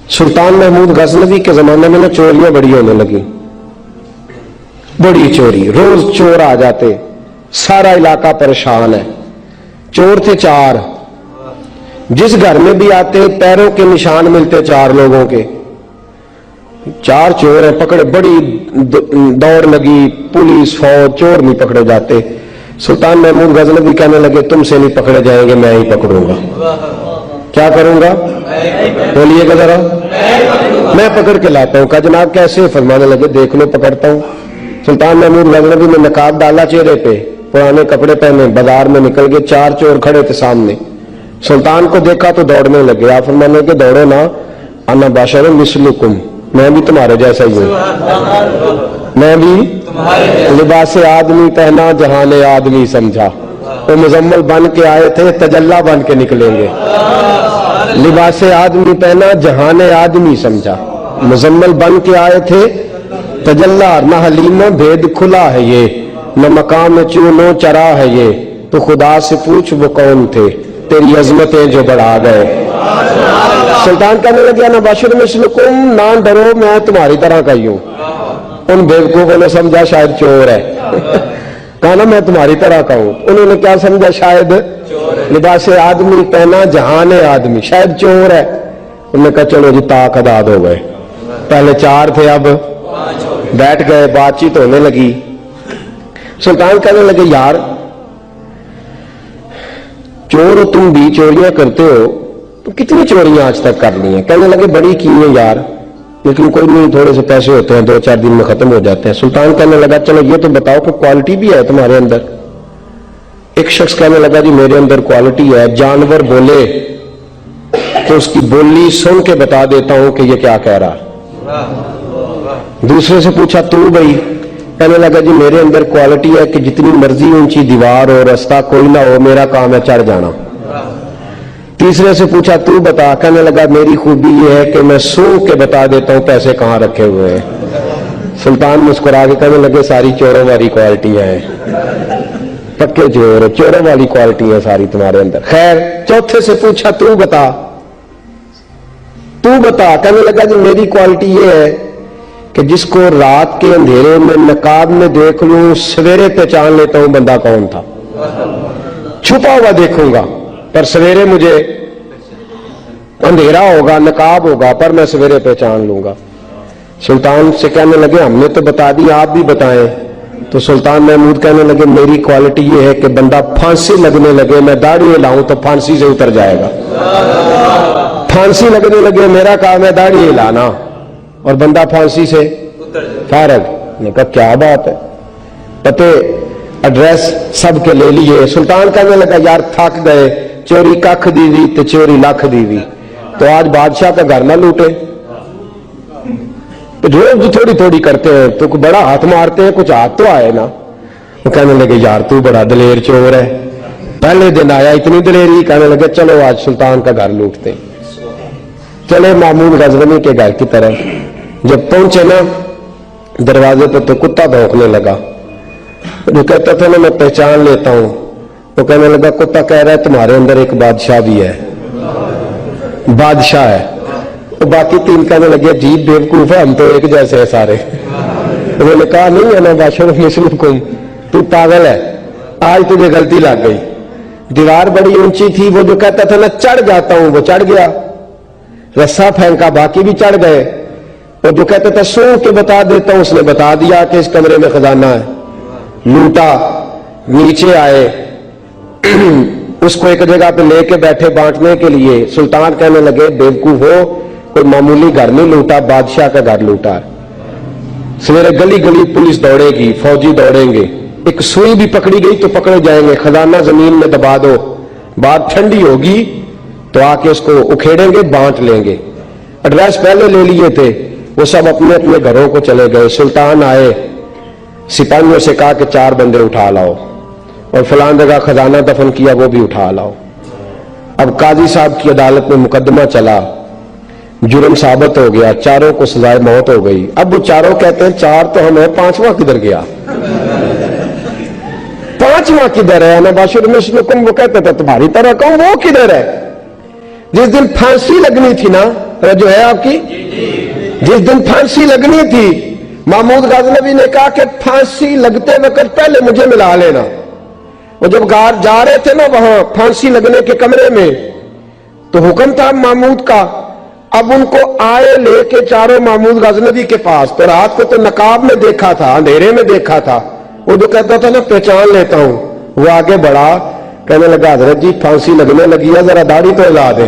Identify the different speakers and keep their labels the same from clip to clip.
Speaker 1: सुल्तान महमूद गजनवी के जमाने में ना चोरियां बड़ी होने लगी, बड़ी चोरी, रोज चोर आ जाते, सारा इलाका परेशान है। चोर थे 4, जिस घर में भी आते पैरों के निशान मिलते 4 लोगों के। 4 चोर हैं, पकड़े, बड़ी दौड़ लगी, पुलिस फौज, चोर नहीं पकड़े जाते। सुल्तान महमूद गजनवी कहने लगे तुमसे नहीं पकड़े जाएंगे, मैं ही पकड़ूंगा। क्या करूंगा? बोलिएगा जरा। मैं पकड़ के लाता हूं। कहा जनाब कैसे? फरमाने लगे देख लो पकड़ता हूं। सुल्तान महमूद गजनवी ने नकाब डाला चेहरे पे, पुराने कपड़े पहने, बाजार में निकल गए। 4 चोर खड़े थे सामने। सुल्तान को देखा तो दौड़ने लगे। आप फरमाने लगे दौड़ो ना, अन्ना बाशर मिसलुकुम, मैं भी तुम्हारे जैसा ही हूं, मैं भी लिबास आदमी पहना जहान आदमी समझा। वो मुजम्मल बन के आए थे, तजल्ला बन के निकलेंगे। लिबास आदमी पहना जहान आदमी समझा, मुजम्मल बन के आए थे, तजल्ला न हलीमा भेद खुला है ये, न मकाम चूनो चरा है ये, तो खुदा से पूछ वो कौन थे, तेरी अजमतें जो बढ़ा गए। सुल्तान कहने लगे ना बशर मिसलुकुम, ना डरो मैं तुम्हारी तरह का ही हूं। उन बेवकूफों ने समझा शायद चोर है। कहा ना मैं तुम्हारी तरह का हूं। उन्होंने क्या समझा? शायद लिबास आदमी पहना जहान आदमी, शायद चोर है। उन्होंने कहा चलो जी ताक आदाद हो गए। पहले 4 थे, अब बैठ गए, बातचीत होने लगी। सुल्तान कहने लगे यार चोर हो तुम भी, चोरियां करते हो, तो कितनी चोरियां आज तक कर ली हैं? कहने लगे बड़ी की है यार, लेकिन कोई नहीं, थोड़े से पैसे होते हैं, 2-4 दिन में खत्म हो जाते हैं। सुल्तान कहने लगा चलो ये तो बताओ कि क्वालिटी भी है तुम्हारे अंदर। एक शख्स कहने लगा जी मेरे अंदर क्वालिटी है, जानवर बोले तो उसकी बोली सुन के बता देता हूं कि ये क्या कह रहा। दूसरे से पूछा तू भाई? कहने लगा जी मेरे अंदर क्वालिटी है कि जितनी मर्जी ऊंची दीवार हो, रास्ता कोई ना हो, मेरा काम है चढ़ जाना। तीसरे से पूछा तू बता? कहने लगा मेरी खूबी ये है कि मैं सूंघ के बता देता हूं पैसे कहां रखे हुए हैं। सुल्तान मुस्कुरा के कहने लगे सारी चोरों वाली क्वालिटी है, पक्के चोर, चोरों वाली क्वालिटी है सारी तुम्हारे अंदर। खैर चौथे से पूछा तू बता, तू बता? कहने लगा जी मेरी क्वालिटी ये है कि जिसको रात के अंधेरे में नकाब में देख लूं, सवेरे पहचान लेता हूं बंदा कौन था। छुपा हुआ देखूंगा पर सवेरे मुझे, अंधेरा होगा, नकाब होगा, पर मैं सवेरे पहचान लूंगा। सुल्तान से कहने लगे हमने तो बता दी, आप भी बताएं। तो सुल्तान महमूद कहने लगे मेरी क्वालिटी ये है कि बंदा फांसी लगने लगे, मैं दाढ़ी हिलाऊं तो फांसी से उतर जाएगा। फांसी लगने लगे, मेरा काम है दाढ़ी हिलाना, और बंदा फांसी से फारग। ने कहा क्या बात है, पते एड्रेस सबके ले लिए। सुल्तान कहने लगा यार थक गए, चोरी कख दीवी तो चोरी लख दीवी, तो आज बादशाह का घर ना लूटे। तो जो थोड़ी थोड़ी करते हैं तो बड़ा हाथ मारते हैं, कुछ हाथ तो आए ना। वो कहने लगे यार तू बड़ा दलेर चोर है, पहले दिन आया इतनी दलेरी। कहने लगे चलो आज सुल्तान का घर लूटते। चले महमूद गजनवी के घर की तरफ। जब पहुंचे ना दरवाजे पर तो कुत्ता भौंकने लगा। जो कहता था ना मैं पहचान लेता हूं, वो कहने लगा कुत्ता कह रहा है तुम्हारे अंदर एक बादशाह भी है, बादशाह है। तो बाकी 3 कहने लगे अजीब बेवकूफ है, हम तो एक जैसे हैं सारे। उन्होंने कहा नहीं है ना बादशाह मुस्लिम, तू पागल है, आज तुझे गलती लग गई। दीवार बड़ी ऊंची थी, वो जो कहता था ना चढ़ जाता हूं वो चढ़ गया, रस्सा फेंका बाकी भी चढ़ गए। और जो कहता था सूंघ के बता देता हूं, उसने बता दिया कि इस कमरे में खजाना है। लूटा, नीचे आए, उसको एक जगह पे लेके बैठे बांटने के लिए। सुल्तान कहने लगे बेवकूफ हो, कोई मामूली घर नहीं लूटा, बादशाह का घर लूटा है। सवेरे गली गली पुलिस दौड़ेगी, फौजी दौड़ेंगे, एक सुई भी पकड़ी गई तो पकड़े जाएंगे, खजाना जमीन में दबा दो, बात ठंडी होगी तो आके उसको उखेड़ेंगे, बांट लेंगे। एड्रेस पहले ले लिए थे, वो सब अपने अपने घरों को चले गए। सुल्तान आए, सिपाहियों से कहा कि 4 बंदे उठा लाओ, और फलान जगह खजाना दफन किया वो भी उठा लाओ। अब काजी साहब की अदालत में मुकदमा चला, जुर्म साबित हो गया, 4 को सजाए मौत हो गई। अब वो 4 कहते हैं 4 तो हम है, 5वां किधर गया? 5वां किधर है? ना बाशुर मिस्लुकुम, वो कहते थे तुम्हारी तरह कहूं, वो किधर है? जिस दिन फांसी लगनी थी ना, जो है आपकी, जिस दिन फांसी लगनी थी महमूद गजनवी ने कहा कि फांसी लगते वक्त पहले मुझे मिला लेना। वो जब जा रहे थे ना वहां फांसी लगने के कमरे में, तो हुक्म था महमूद का, अब उनको आए लेके चारों महमूद गजनवी के पास। तो रात को तो नकाब में देखा था, अंधेरे में देखा था, वो जो कहता था ना पहचान लेता हूं, वो आगे बढ़ा, कहने लगा हजरत जी फांसी लगने लगी है, जरा दाढ़ी तो हिला दे,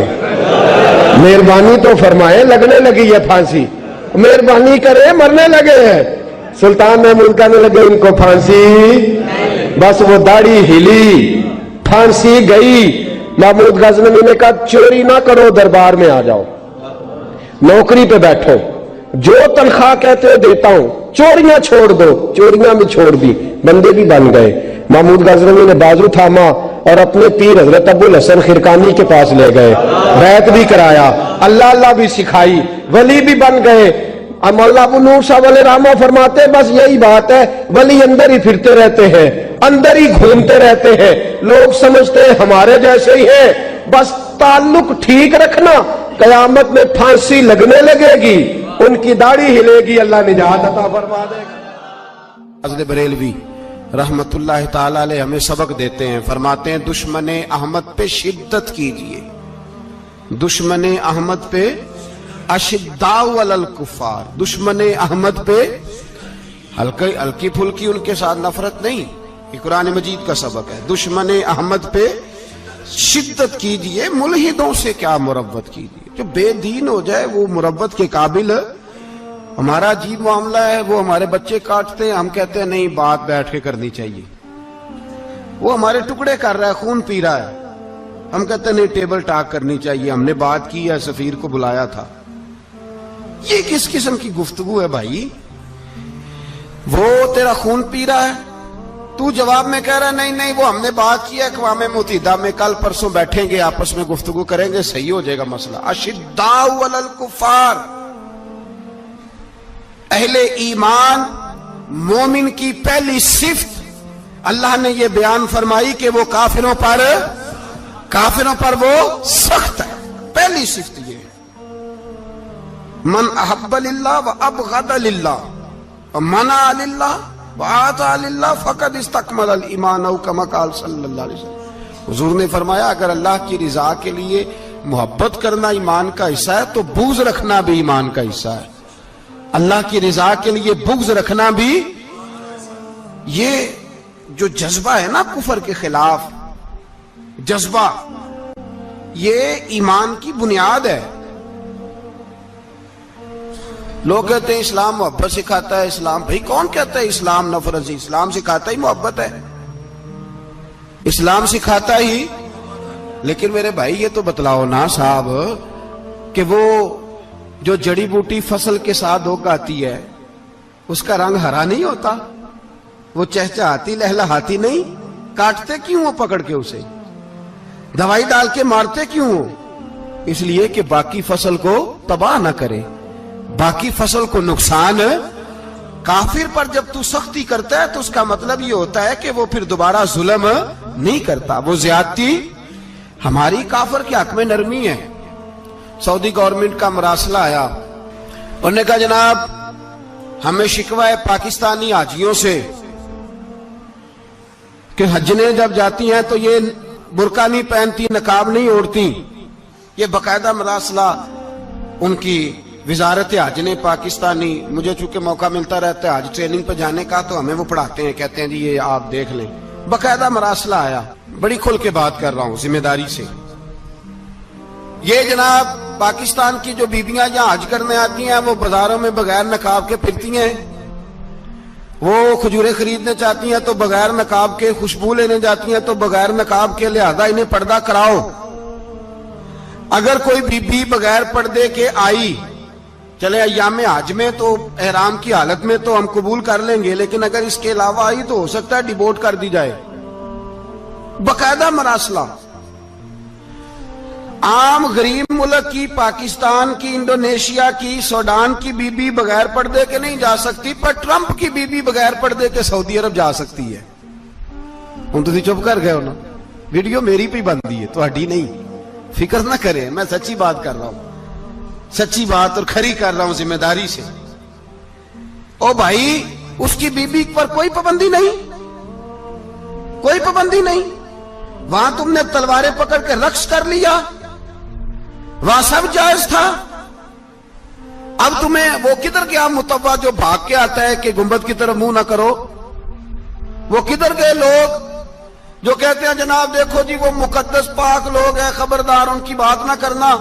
Speaker 1: मेहरबानी तो फरमाए, लगने लगी है फांसी, मेहरबानी करे, मरने लगे हैं। सुल्तान महमूद कहने लगे इनको फांसी, बस वो दाढ़ी हिली, फांसी गई। महमूद गजनवी ने कहा चोरी ना करो, दरबार में आ जाओ, नौकरी पे बैठो, जो तनख्वाह कहते हो देता हूं, चोरियां छोड़ दो। चोरियां भी छोड़ दी, बंदे भी बन गए। महमूद गजनवी ने बाजू थामा और अपने पीर हजरत अबुल हसन खिरकानी के पास ले गए, बैत भी कराया, अल्लाह अल्लाह भी सिखाई, वली भी बन गए। मौला अबू नूर साहब वाले रामा फरमाते बस यही बात है, वली अंदर ही फिरते रहते हैं, अंदर ही घूमते रहते हैं, लोग समझते हैं हमारे जैसे ही हैं, बस ताल्लुक ठीक रखना, कयामत में फांसी लगने लगेगी, उनकी दाढ़ी हिलेगी, अल्लाह निजात अता फरमा देगा।
Speaker 2: हज़रत बरेलवी रहमतुल्लाह ताला अलैह हमें सबक देते हैं, फरमाते हैं दुश्मने अहमद पे शिद्दत कीजिए, दुश्मने अहमद पे अशिद्दाउ अलल कुफार, दुश्मने अहमद पे हल्की फुल्की उनके साथ नफरत नहीं, ये कुरान मजीद का सबक है। दुश्मने अहमद पे शिद्दत कीजिए, मुल्हिदों से क्या मुरव्वत कीजिए, जो बेदीन हो जाए वो मुरव्वत के काबिल। हमारा अजीब मामला है, वो हमारे बच्चे काटते हैं, हम कहते हैं नहीं बात बैठ के करनी चाहिए, वो हमारे टुकड़े कर रहा है, खून पी रहा है, हम कहते हैं नहीं टेबल टॉक करनी चाहिए, हमने बात की है, सफीर को बुलाया था। ये किस किस्म की गुफ्तगू है भाई? वो तेरा खून पी रहा है, तू जवाब में कह रहा नहीं नहीं वो हमने बात की है अक़वाम मुत्तहिदा में, कल परसों बैठेंगे आपस में गुफ्तगू करेंगे, सही हो जाएगा मसला। अशिद्दाउ अलल कुफार, अहले ईमान मोमिन की पहली सिफ्त अल्लाह ने यह बयान फरमाई कि वो काफिरों पर वो सख्त है, पहली सिफ्त ये। मन अहब्ब लिल्लाह व अबग़द लिल्लाह व मना लिल्लाह व आता लिल्लाह फ़क़द इस्तकमल अल ईमान औ कमा क़ाल सल्लल्लाहु अलैहि वसल्लम। हुज़ूर ने फरमाया अगर अल्लाह की रिजा के लिए मोहब्बत करना ईमान का हिस्सा है तो बुग़्ज़ रखना भी ईमान का हिस्सा है। अल्लाह की रिजा के लिए बुग़्ज़ रखना भी, ये जो जज्बा है ना कुफर के खिलाफ जज्बा, ये ईमान की बुनियाद है। लोग कहते हैं इस्लाम मोहब्बत सिखाता है, इस्लाम, भाई कौन कहता है इस्लाम नफरत से? इस्लाम सिखाता ही मोहब्बत है, इस्लाम सिखाता ही। लेकिन मेरे भाई ये तो बतलाओ ना साहब कि वो जो जड़ी बूटी फसल के साथ उगाती है उसका रंग हरा नहीं होता, वो चहचहाती लहलहाती नहीं, काटते क्यों हो पकड़ के उसे, दवाई डाल के मारते क्यों हो? इसलिए कि बाकी फसल को तबाह ना करे, बाकी फसल को नुकसान। काफिर पर जब तू सख्ती करता है तो उसका मतलब ये होता है कि वो फिर दोबारा जुल्म नहीं करता, वो ज्यादती। हमारी काफिर के हक में नरमी है। सऊदी गवर्नमेंट का मरासला आया, उन्होंने कहा जनाब हमें शिकवा है पाकिस्तानी हाजियों से कि हजने जब जाती हैं तो ये बुर्का नहीं पहनती, नकाब नहीं ओढ़ती। ये बाकायदा मरासला उनकी विजारत हज ने पाकिस्तानी, मुझे चूंकि मौका मिलता रहता है हज ट्रेनिंग पर जाने का, तो हमें वो पढ़ाते हैं, कहते हैं जी ये आप देख लें। बाकायदा मरासला आया, बड़ी खुल के बात कर रहा हूं जिम्मेदारी से। ये जनाब पाकिस्तान की जो बीबियां यहां हज करने आती हैं वो बाजारों में बगैर नकाब के फिरती हैं, वो खजूरें खरीदने चाहती हैं तो बगैर नकाब के, खुशबू लेने जाती हैं तो बगैर नकाब के, लिहाजा इन्हें पर्दा कराओ। अगर कोई बीबी बगैर पर्दे के आई, चले अय्याम हज में तो एहराम की हालत में तो हम कबूल कर लेंगे, लेकिन अगर इसके अलावा आई तो हो सकता है डिबोर्ट कर दी जाए। बाकायदा मरासला। आम गरीब मुल्क की, पाकिस्तान की, इंडोनेशिया की, सूडान की बीबी बगैर पर्दे के नहीं जा सकती, पर ट्रंप की बीबी बगैर पर्दे के सऊदी अरब जा सकती है। हम तो चुप कर गए हो ना, वीडियो मेरी पे बनती है, तो हड्डी नहीं, फिक्र ना करें, मैं सच्ची बात कर रहा हूं। سچی بات اور کھری کر رہا ہوں ذمہ داری سے. او بھائی اس کی بیوی پر کوئی پابندی نہیں, کوئی پابندی نہیں. وہاں تم نے تلواریں پکڑ کے رقص کر لیا, وہاں سب جائز تھا. اب تمہیں وہ کدھر گیا متوا جو بھاگ کے آتا ہے کہ گنبد کی طرف منہ نہ کرو؟ وہ کدھر گئے لوگ جو کہتے ہیں جناب دیکھو جی وہ مقدس پاک لوگ ہیں, خبردار ان کی بات نہ کرنا؟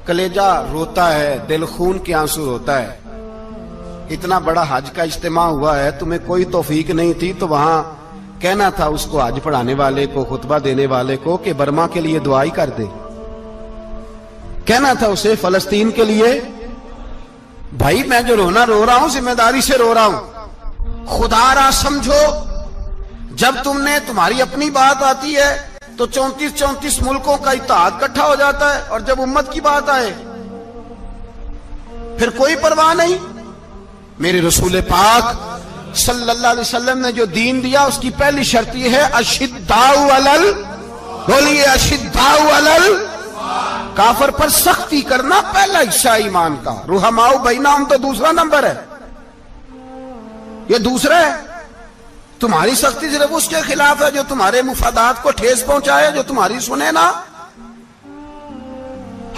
Speaker 2: کلیجہ روتا ہے, دل خون کے آنسو روتا ہے. اتنا بڑا حج کا اجتماع ہوا ہے, تمہیں کوئی توفیق نہیں تھی تو وہاں کہنا تھا اس کو, حج پڑھانے والے کو, خطبہ دینے والے کو کہ برما کے لیے دعائی کر دے. کہنا تھا اسے فلسطین کے لیے. بھائی میں جو رونا رو رہا ہوں ذمہ داری سے رو رہا ہوں. خدا را سمجھو, جب تم نے تمہاری اپنی بات آتی ہے تو 34 ملکوں کا اتحاد اکٹھا ہو جاتا ہے, اور جب امت کی بات آئے پھر کوئی پرواہ نہیں. میرے رسول پاک صلی اللہ علیہ وسلم نے جو دین دیا اس کی پہلی شرط یہ ہے اشداء علل, بولیے اشداء علل, کافر پر سختی کرنا پہلا حصہ ایمان کا. رحماء بینہم تو دوسرا نمبر ہے, یہ دوسرا ہے. تمہاری سختی صرف اس کے خلاف ہے جو تمہارے مفادات کو ٹھیس پہنچائے, جو تمہاری سنے نا.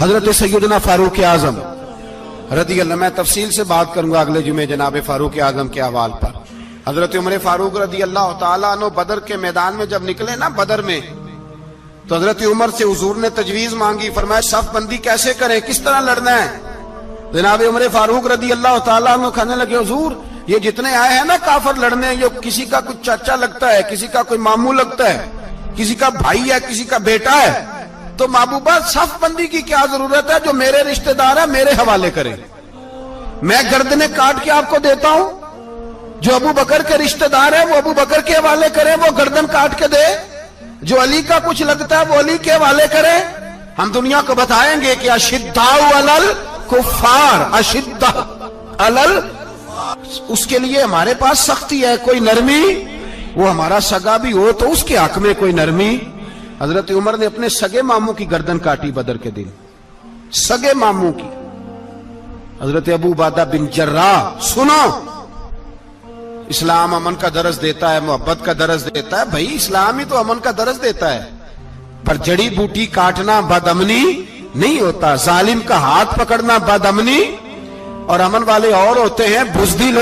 Speaker 2: حضرت سیدنا فاروق اعظم رضی اللہ, میں تفصیل سے بات کروں گا اگلے جمعے جناب فاروق اعظم کے احوال پر. حضرت عمر فاروق رضی اللہ تعالیٰ عنہ بدر کے میدان میں جب نکلے نا, بدر میں, تو حضرت عمر سے حضور نے تجویز مانگی. فرمایا صف بندی کیسے کریں, کس طرح لڑنا ہے؟ جناب عمر فاروق رضی اللہ تعالیٰ عنہ کہنے لگے حضور یہ جتنے آئے ہیں نا کافر لڑنے, یہ کسی کا کوئی چاچا لگتا ہے, کسی کا کوئی ماموں لگتا ہے, کسی کا بھائی ہے, کسی کا بیٹا ہے, تو محبوبہ صف بندی کی کیا ضرورت ہے؟ جو میرے رشتہ دار ہے میرے حوالے کرے, میں گردنیں کاٹ کے آپ کو دیتا ہوں. جو ابو بکر کے رشتہ دار ہے وہ ابو بکر کے حوالے کرے, وہ گردن کاٹ کے دے. جو علی کا کچھ لگتا ہے وہ علی کے حوالے کرے. ہم دنیا کو بتائیں گے کہ اشداء علل کفار, اشداء علل, اس کے لیے ہمارے پاس سختی ہے, کوئی نرمی. وہ ہمارا سگا بھی ہو تو اس کے حق میں کوئی نرمی. حضرت عمر نے اپنے سگے ماموں کی گردن کاٹی بدر کے دن, سگے ماموں کی. حضرت ابو عبیدہ بن جراح, سنو, اسلام امن کا درس دیتا ہے, محبت کا درس دیتا ہے. بھائی اسلام ہی تو امن کا درس دیتا ہے, پر جڑی بوٹی کاٹنا بدامنی نہیں ہوتا. ظالم کا ہاتھ پکڑنا بدامنی, اور امن والے اور ہوتے ہیں بزدل,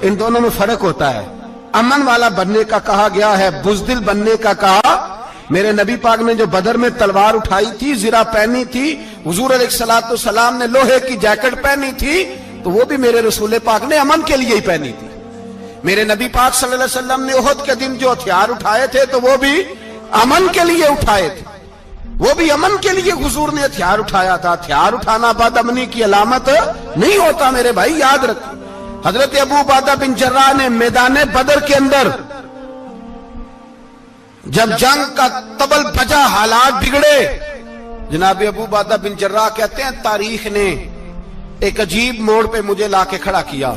Speaker 2: ان دونوں میں فرق ہوتا ہے. امن والا بننے کا کہا گیا ہے, بزدل بننے کا کہا. میرے نبی پاک نے جو بدر میں تلوار اٹھائی تھی, زرہ پہنی تھی, حضور علیہ السلام نے لوہے کی جیکٹ پہنی تھی, تو وہ بھی میرے رسول پاک نے امن کے لیے ہی پہنی تھی. میرے نبی پاک صلی اللہ علیہ وسلم نے احد کے دن جو ہتھیار اٹھائے تھے تو وہ بھی امن کے لیے اٹھائے تھے, وہ بھی امن کے لیے حضور نے ہتھیار اٹھایا تھا. ہتھیار اٹھانا بدامنی کی علامت نہیں ہوتا میرے بھائی, یاد رکھیں. حضرت ابو عبیدہ بن جراح نے میدان بدر کے اندر جب جنگ کا طبل بجا, حالات بگڑے, جناب ابو عبیدہ بن جراح کہتے ہیں تاریخ نے ایک عجیب موڑ پہ مجھے لا کے کھڑا کیا.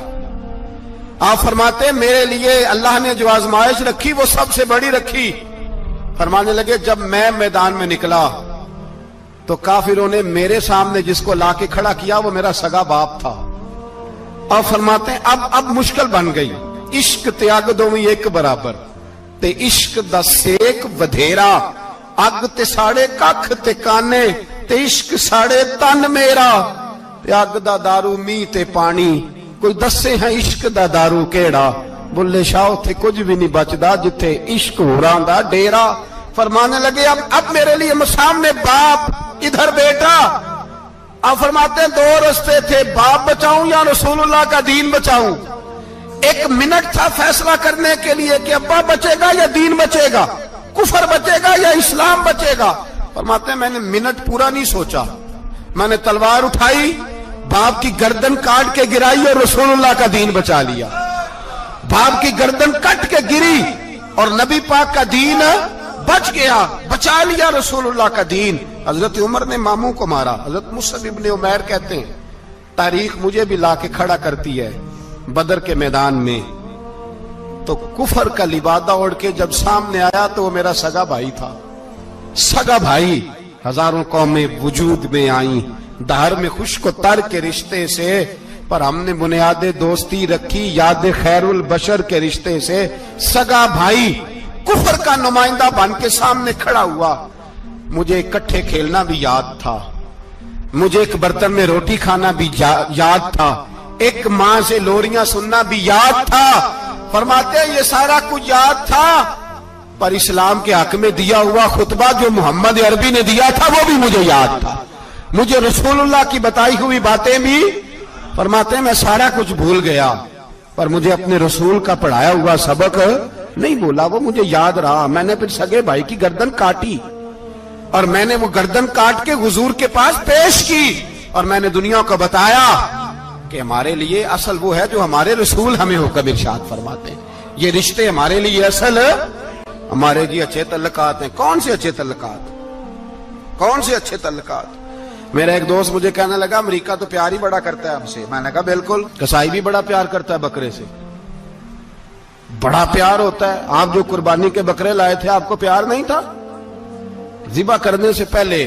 Speaker 2: آپ فرماتے ہیں میرے لیے اللہ نے جو آزمائش رکھی وہ سب سے بڑی رکھی. فرمانے لگے جب میں میدان میں نکلا تو کافروں نے میرے سامنے جس کو لا کے کھڑا کیا وہ میرا سگا باپ تھا. آپ فرماتے ہیں اب مشکل بن گئی. عشق تیاگ دوویں ایک برابر, تے عشق دا سیک ودھیرا, اگ تے ساڑے ککھ تے کانے, تے عشق ساڑے تن میرا, تے اگ دا دارو می تے پانی, کوئی دسے ہیں عشق دا دارو کیڑا, بلے شاہ تھے کچھ بھی نہیں بچدا جتھے عشق ہوران دا ڈیرا. فرمانے لگے اب میرے لیے سامنے باپ, ادھر بیٹا. آپ فرماتے ہیں دو رستے تھے, باپ بچاؤں یا رسول اللہ کا دین بچاؤں. ایک منٹ تھا فیصلہ کرنے کے لیے کہ ابا بچے گا یا دین بچے گا, کفر بچے گا یا اسلام بچے گا. فرماتے ہیں میں نے منٹ پورا نہیں سوچا, میں نے تلوار اٹھائی, باپ کی گردن کاٹ کے گرائی اور رسول اللہ کا دین بچا لیا. باپ کی گردن کٹ کے گری اور نبی پاک کا دین بچ گیا, بچا لیا رسول اللہ کا دین. حضرت عمر نے ماموں کو مارا. حضرت مصعب ابن عمیر کہتے ہیں تاریخ مجھے بھی لا کے کھڑا کرتی ہے بدر کے میدان میں, تو کفر کا لبادہ اوڑھ کے جب سامنے آیا تو وہ میرا سگا بھائی تھا. سگا بھائی, ہزاروں قومیں وجود میں آئیں, दहर में खुश्क तर के रिश्ते से, पर हमने बुनियाद दोस्ती रखी याद खैरुल बशर के रिश्ते से। सगा भाई कुफर का नुमाइंदा बन के सामने खड़ा हुआ। मुझे इकट्ठे खेलना भी याद था, मुझे एक बर्तन में रोटी खाना भी याद था, एक माँ से लोरियां सुनना भी याद था। फरमाते हैं ये सारा कुछ याद था, पर इस्लाम के हक में दिया हुआ खुतबा जो मोहम्मद अरबी ने दिया था वो भी मुझे याद था। मुझे रसूलुल्लाह की बताई हुई बातें भी, फरमाते हैं मैं सारा कुछ भूल गया, पर मुझे अपने रसूल का पढ़ाया हुआ सबक नहीं भूला, वो मुझे याद रहा। मैंने फिर सगे भाई की गर्दन काटी और मैंने वो गर्दन काट के हुजूर के पास पेश की और मैंने दुनिया को बताया कि हमारे लिए असल वो है जो हमारे रसूल हमें हुक्म इरशाद फरमाते हैं। ये रिश्ते हमारे लिए असल हमारे जी अच्छे तल्लुकात हैं। कौन से अच्छे तल्लुकात, कौन से अच्छे तल्लुकात? मेरा एक दोस्त मुझे कहने लगा अमेरिका तो प्यार ही बड़ा करता है हमसे। मैंने कहा बिल्कुल, कसाई भी बड़ा प्यार करता है बकरे से, बड़ा प्यार होता है। आप जो कुर्बानी के बकरे लाए थे आपको प्यार नहीं था? ज़िबा करने से पहले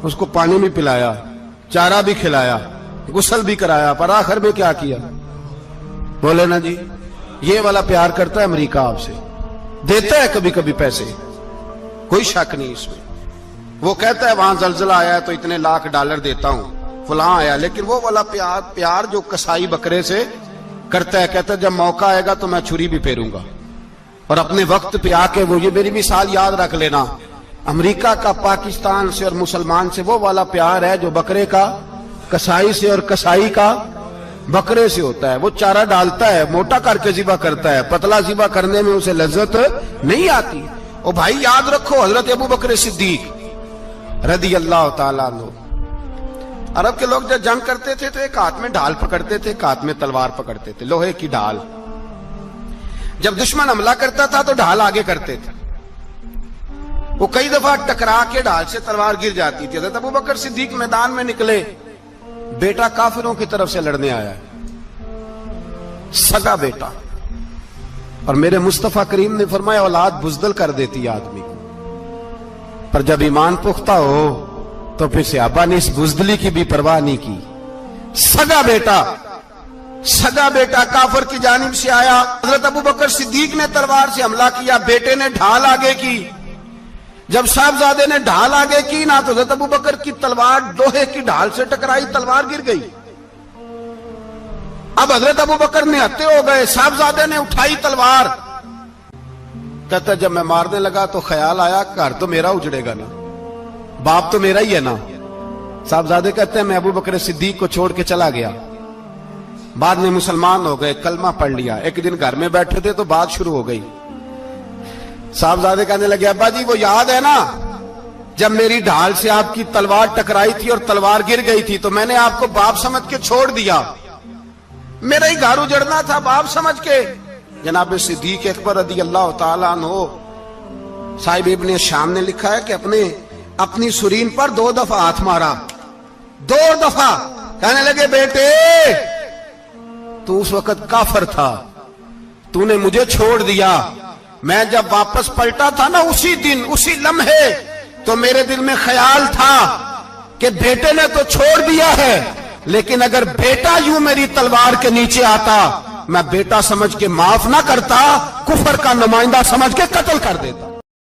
Speaker 2: उसको पानी भी पिलाया, चारा भी खिलाया, गुस्ल भी कराया, पर आखिर में क्या किया? बोले ना जी, ये वाला प्यार करता है अमेरिका आपसे, देता है कभी कभी पैसे, कोई शक नहीं इसमें। वो कहता है वहां जलजला आया है तो इतने लाख डॉलर देता हूं, फलां आया, लेकिन वो वाला प्यार जो कसाई बकरे से करता है, कहता है जब मौका आएगा तो मैं छुरी भी फेरूंगा और अपने वक्त पे आके वो, ये मेरी मिसाल याद रख लेना, अमेरिका का पाकिस्तान से और मुसलमान से वो वाला प्यार है जो बकरे का कसाई से और कसाई का बकरे से होता है। वो चारा डालता है, मोटा करके ज़िबा करता है, पतला ज़िबा करने में उसे लज्जत नहीं आती। ओ भाई याद रखो, हजरत अबू बकर सिद्दीक रदी अल्लाह ताला अन्हु, अरब के लोग जब जंग करते थे तो एक हाथ में ढाल पकड़ते थे, एक हाथ में तलवार पकड़ते थे, लोहे की ढाल। जब दुश्मन हमला करता था तो ढाल आगे करते थे, वो कई दफा टकरा के ढाल से तलवार गिर जाती थी। हज़रत अबू बकर सिद्दीक मैदान में निकले, बेटा काफिरों की तरफ से लड़ने आया है, सगा बेटा, और मेरे मुस्तफा करीम ने फरमाया औलाद बुज़दिल कर देती है आदमी को, पर जब ईमान पुख्ता हो तो फिर सहाबा ने इस बुज़दिली की भी परवाह नहीं की। सगा बेटा काफिर की जानिब से आया, हजरत अबू बकर सिद्दीक ने तलवार से हमला किया, बेटे ने ढाल आगे की। जब साहबजादे ने ढाल आगे की ना तो हजरत अबू बकर की तलवार लोहे की ढाल से टकराई, तलवार गिर गई। अब हजरत अबू बकर निहत्ते हो गए, साहबजादे ने उठाई तलवार, कहता जब मैं मारने लगा तो ख्याल आया घर तो मेरा उजड़ेगा ना, बाप तो मेरा ही है ना। साहबजादे कहते हैं मैं अबू बकर सिद्दीक को छोड़ के चला गया, बाद में मुसलमान हो गए, कलमा पढ़ लिया। एक दिन घर में बैठे थे तो बात शुरू हो गई, साहबजादे कहने लगे अब्बा जी वो याद है ना जब मेरी ढाल से आपकी तलवार टकराई थी और तलवार गिर गई थी तो मैंने आपको बाप समझ के छोड़ दिया, मेरा ही घर उजड़ना था बाप समझ के। जनाब सिद्दीक अकबर रज़ी अल्लाह ताला अन्हु साहिब इब्ने शाम ने लिखा है कि अपनी सुरीन पर 2 दफा हाथ मारा, 2 दफा, कहने लगे बेटे तू उस वक्त काफिर था, तूने मुझे छोड़ दिया, मैं जब वापस पलटा था ना उसी दिन उसी लम्हे तो मेरे दिल में ख्याल था कि बेटे ने तो छोड़ दिया है, लेकिन अगर बेटा यूं मेरी तलवार के नीचे आता मैं बेटा समझ के माफ ना करता, कुफर का नुमाइंदा समझ के कत्ल कर देता।